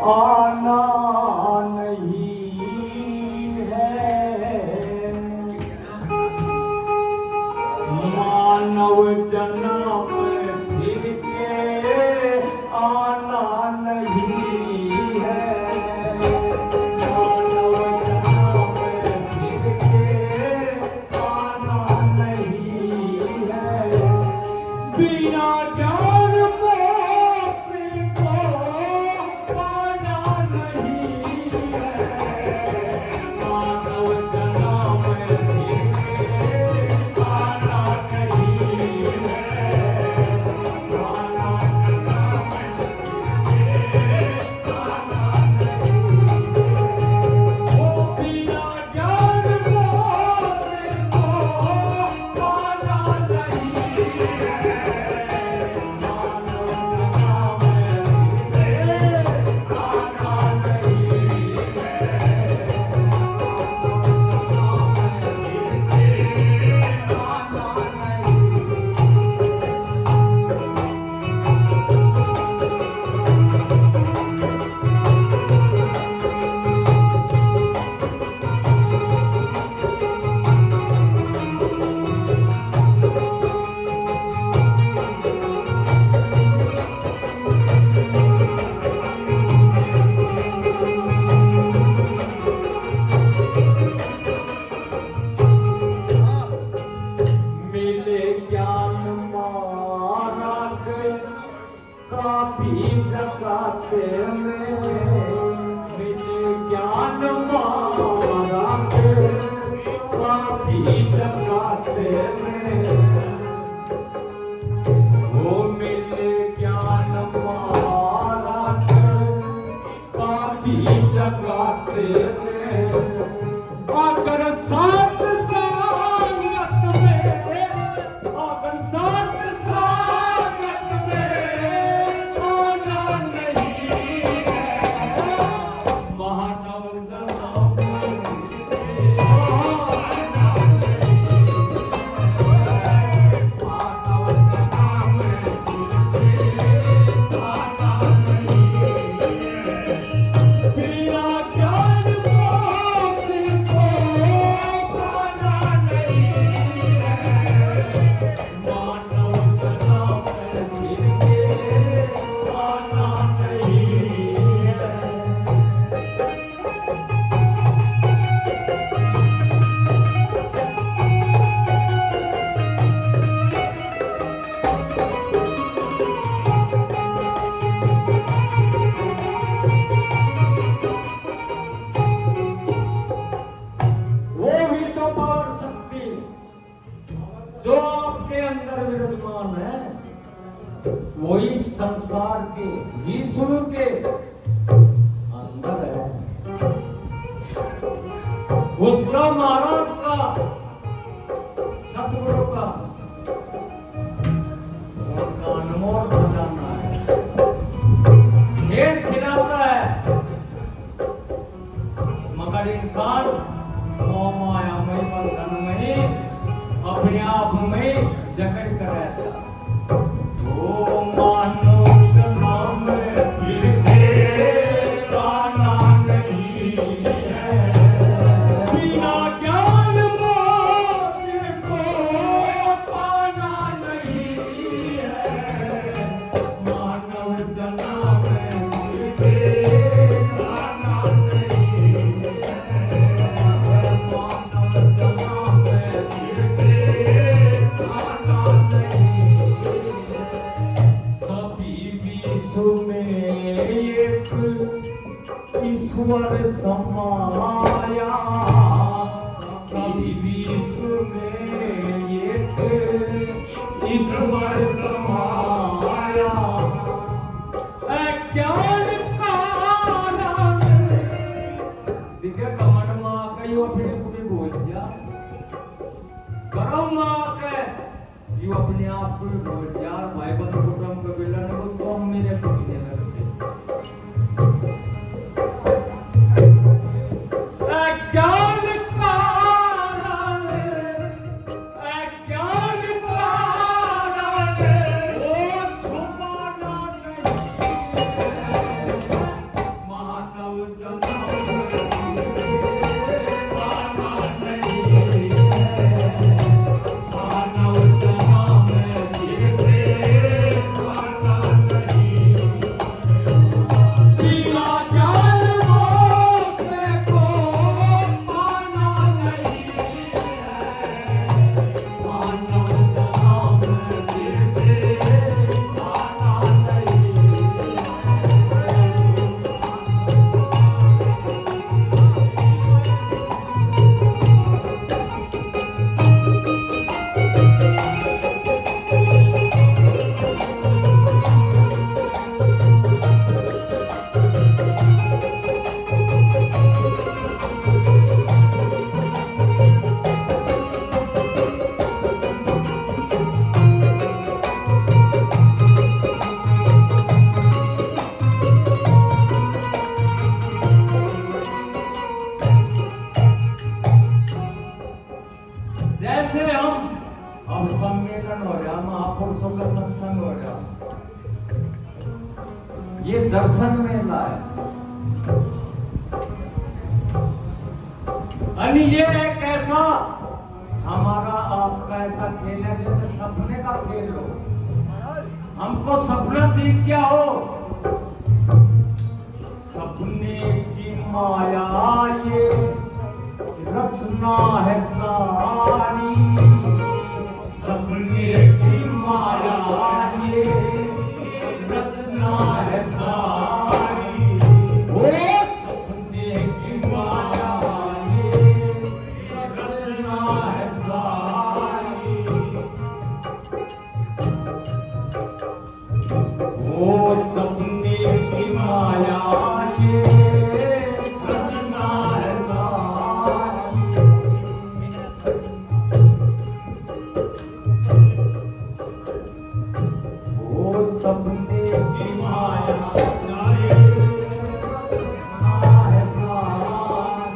आना नहीं है। मानव जन्म फिर के आना नहीं है। मानव जन्म फिर के आना नहीं है। बिना ज्ञान मोक्ष को पाना नहीं है। मानव जन्म फिर के आना नहीं है। मानव जन्म फिर के आना नहीं है। ओ बिना ज्ञान मोक्ष को पाना नहीं है। मिले ज्ञान मार्ग काफी जगाते में। मिले ज्ञान मार्ग काफी जगाते में। वो मिले ज्ञान मार्ग काफी जगाते में। अगर साथ संगत में, अगर साथ संगत में आना नहीं है। मानव जन्म आना नहीं है। मानव जन्म फिर के आना नहीं है। बिना ज्ञान मोक्ष को पाना नहीं है। मानव जन्म फिर के आना नहीं है। वो ही तो पावर शक्ति जो आपके अंदर विराजमान है, वही संसार के विश्व के अंदर है। उसका महाराज का, सतगुरु का उनका अनमोल खजाना है। खेल खिलाता है मगर इंसान मोह माया में बंधन में अपने आप में जकड़ कर रहता। ओ मानो जन्म फिर के आना नहीं है। बिना ज्ञान मोक्ष को पाना नहीं है। मानव जन्म फिर के आना नहीं है। मानव जन्म फिर के आना नहीं है। सभी विश्व में एक ईश्वर समाया। सभी विश्व में एक ईश्वर समाया। अज्ञान कारण दिखे कमन माँ का यो अपने को भी बोल दिया। करम माँ के यो अपने आप को भी बोल दिया। भाई बंधु कुटुंब कबीला ने को तो मेरे कुछ नहीं लगते। अज्ञान कारण, अज्ञान कारण वो छुपाना नहीं है। ये दर्शन मेला है। अनि ये एक ऐसा हमारा आपका ऐसा खेल है जैसे सपने का खेल हो। हमको सपना दिख क्या हो, सपने की माया ये रचना है सारी, सपने की माया ये रचना है सारी, ओ सपने की माया ये रचना है सारी, ओ सपने की माया ये रचना है सारी। ओ सपने की माया ये रचना है सारी।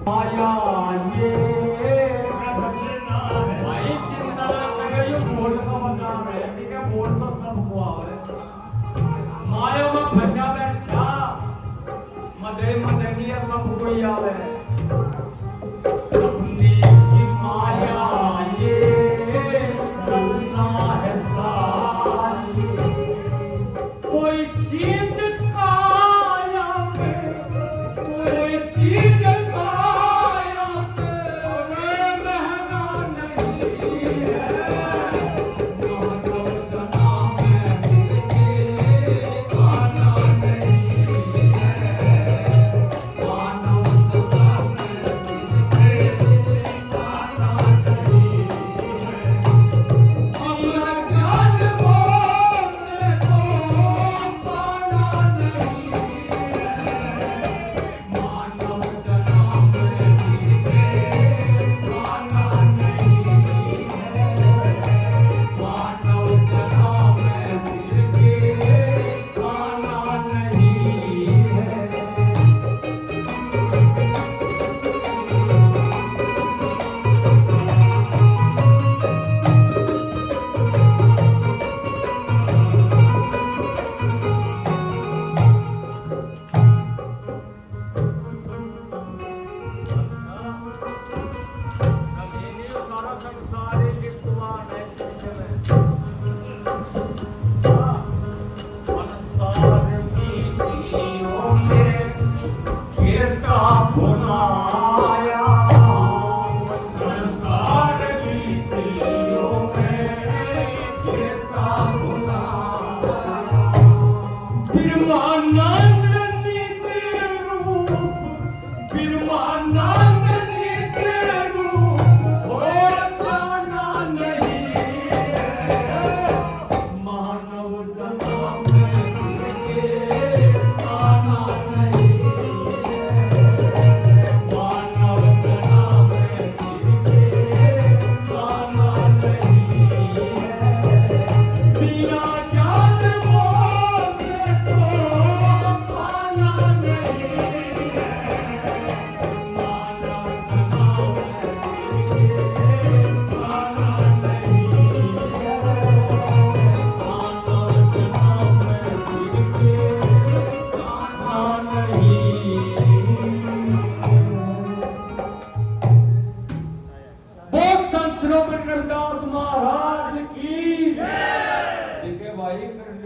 माया ये रचना है। भाई चिंता ना करो, ये बोल का बजा रहे हैं, ठीक है, बोल तो सब हुआ है। माया में फंसा बैठा मजे मजे नहीं है, सब कोई आवे। सपने की माया ये रचना है सारी, कोई चीज काया में, कोई चीज काया में रहना नहीं है, मानव जन्म में आना नहीं है, मानव जन्म में आना नहीं है। हमरा ज्ञान बोलने को पाना नहीं है, मानव जन्म में आना नहीं है, मानव जन्म में आना नहीं है। सारा संसार एक विद्वान है इस विषय में। संसार की सीओं में गिरता भुलाया, संसार की सीओं में गिरता भुलाया, फिर मानंद नित्य रूप, फिर मानंद नित्य रूप हो जाना नहीं है, मानव जन्म में आना नहीं है, मानव जन्म में आना नहीं है, बिना ज्ञान बोध को पाना नहीं है, मानव जन्म में आना नहीं है, मानव जन्म में आना नहीं है। बहुत संत श्री रविदास महाराज की जय। ठीक है भाई।